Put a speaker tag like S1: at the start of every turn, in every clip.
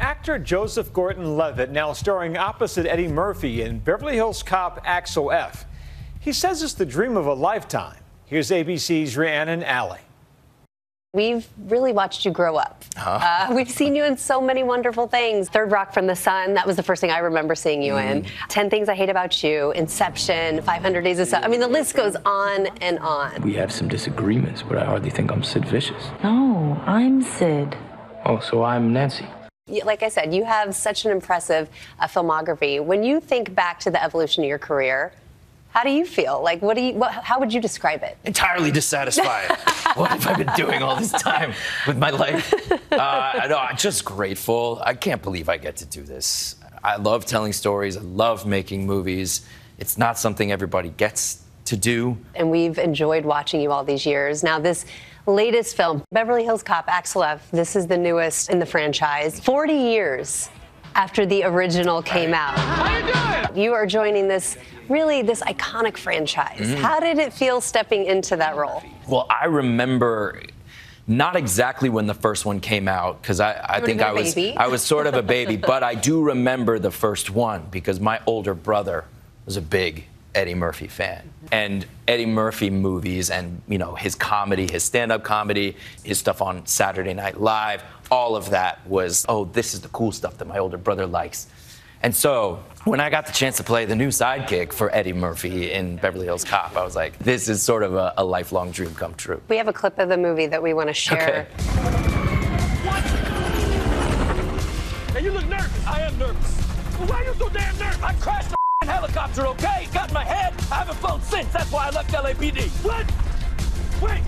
S1: Actor Joseph Gordon-Levitt now starring opposite Eddie Murphy in Beverly Hills Cop Axel F. He says it's the dream of a lifetime. Here's ABC's Rhiannon Alley.
S2: We've really watched you grow up. We've seen you in so many wonderful things. Third Rock from the Sun, that was the first thing I remember seeing you in. 10 Things I Hate About You, Inception, 500 Days of Summer. I mean, the list goes on and on.
S3: We have some disagreements, but I hardly think I'm Sid Vicious.
S4: No, I'm Sid.
S3: Oh, so I'm Nancy.
S2: Like I said, you have such an impressive filmography. When you think back to the evolution of your career, how do you feel? Like, how would you describe it?
S5: Entirely dissatisfied. What have I been doing all this time with my life? No, I'm just grateful. I can't believe I get to do this. I love telling stories. I love making movies. It's not something everybody gets to do.
S2: And we've enjoyed watching you all these years. Now, this latest film, Beverly Hills Cop Axel F, this is the newest in the franchise. 40 years after the original came out.
S5: How you doing?
S2: You are joining this iconic franchise. How did it feel stepping into that role?
S5: Well, I remember not exactly when the first one came out, because I think I was sort of a baby, but I do remember the first one because my older brother was a big Eddie Murphy fan. And Eddie Murphy movies and, you know, his comedy, his stand-up comedy, his stuff on Saturday Night Live, all of that was, oh, this is the cool stuff that my older brother likes. And so when I got the chance to play the new sidekick for Eddie Murphy in Beverly Hills Cop, I was like, this is sort of a lifelong dream come true.
S2: We have a clip of the movie that we want to share.
S5: Okay.
S6: What? Hey, you look nervous. I am nervous. Well, why are you so damn nervous? I crashed a helicopter, okay? Got in my head. I haven't flown since. That's why I left LAPD. What? Wait.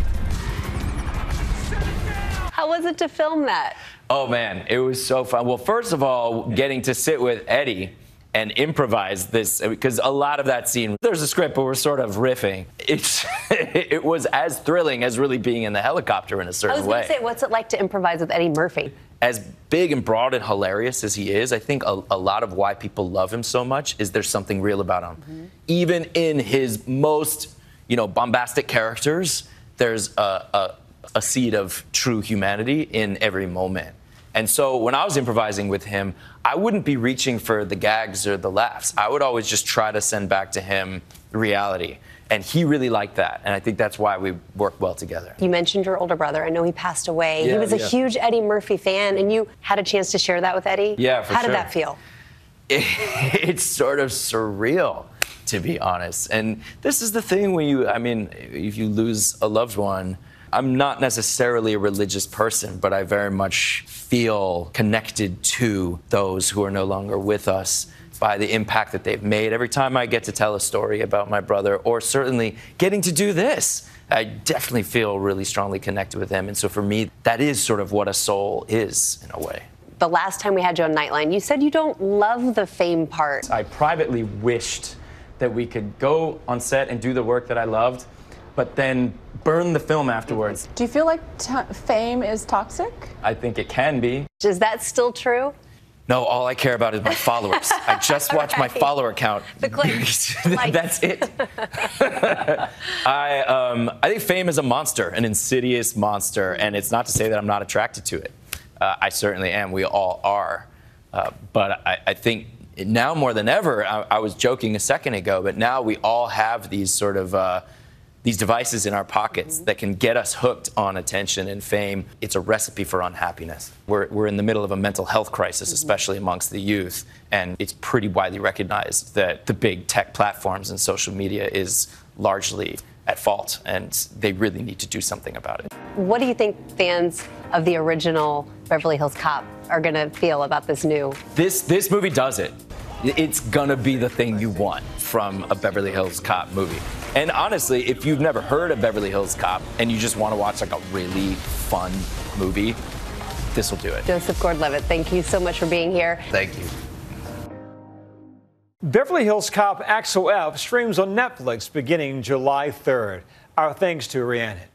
S6: Shut it down.
S2: How was it to film that?
S5: Oh, man, it was so fun. Well, first of all, getting to sit with Eddie and improvise this, because a lot of that scene, there's a script, but we're sort of riffing. It was as thrilling as really being in the helicopter in a certain way.
S2: I was going to say, what's it like to improvise with Eddie Murphy?
S5: As big and broad and hilarious as he is, I think a lot of why people love him so much is there's something real about him. Even in his most, bombastic characters, there's a seed of true humanity in every moment. And so when I was improvising with him, I wouldn't be reaching for the gags or the laughs. I would always just try to send back to him reality. And he really liked that. And I think that's why we work well together.
S2: You mentioned your older brother. I know he passed away.
S5: Yeah,
S2: he was a huge Eddie Murphy fan, and you had a chance to share that with Eddie?
S5: Yeah, for sure.
S2: How did that feel?
S5: It's sort of surreal, to be honest. And this is the thing when if you lose a loved one, I'm not necessarily a religious person, but I very much feel connected to those who are no longer with us by the impact that they've made. Every time I get to tell a story about my brother, or certainly getting to do this, I definitely feel really strongly connected with him. And so for me, that is sort of what a soul is, in a way.
S2: The last time we had you on Nightline, you said you don't love the fame part.
S7: I privately wished that we could go on set and do the work that I loved, but then burn the film afterwards.
S8: Do you feel like fame is toxic?
S7: I think it can be.
S2: Is that still true?
S5: No, all I care about is my followers. I just watch my follower count.
S2: The clicks.
S5: That's it. I think fame is a monster, an insidious monster, and it's not to say that I'm not attracted to it. I certainly am. We all are. But I think now more than ever, I was joking a second ago, but now we all have these sort of these devices in our pockets that can get us hooked on attention and fame. It's a recipe for unhappiness. We're in the middle of a mental health crisis, especially amongst the youth, and it's pretty widely recognized that the big tech platforms and social media is largely at fault, and they really need to do something about it.
S2: What do you think fans of the original Beverly Hills Cop are going to feel about this new?
S5: This movie does it. It's gonna be the thing you want from a Beverly Hills Cop movie. And honestly, if you've never heard of Beverly Hills Cop and you just want to watch like a really fun movie, this will do it.
S2: Joseph Gordon-Levitt, thank you so much for being here.
S5: Thank you.
S1: Beverly Hills Cop Axel F streams on Netflix beginning July 3rd. Our thanks to Rhiannon.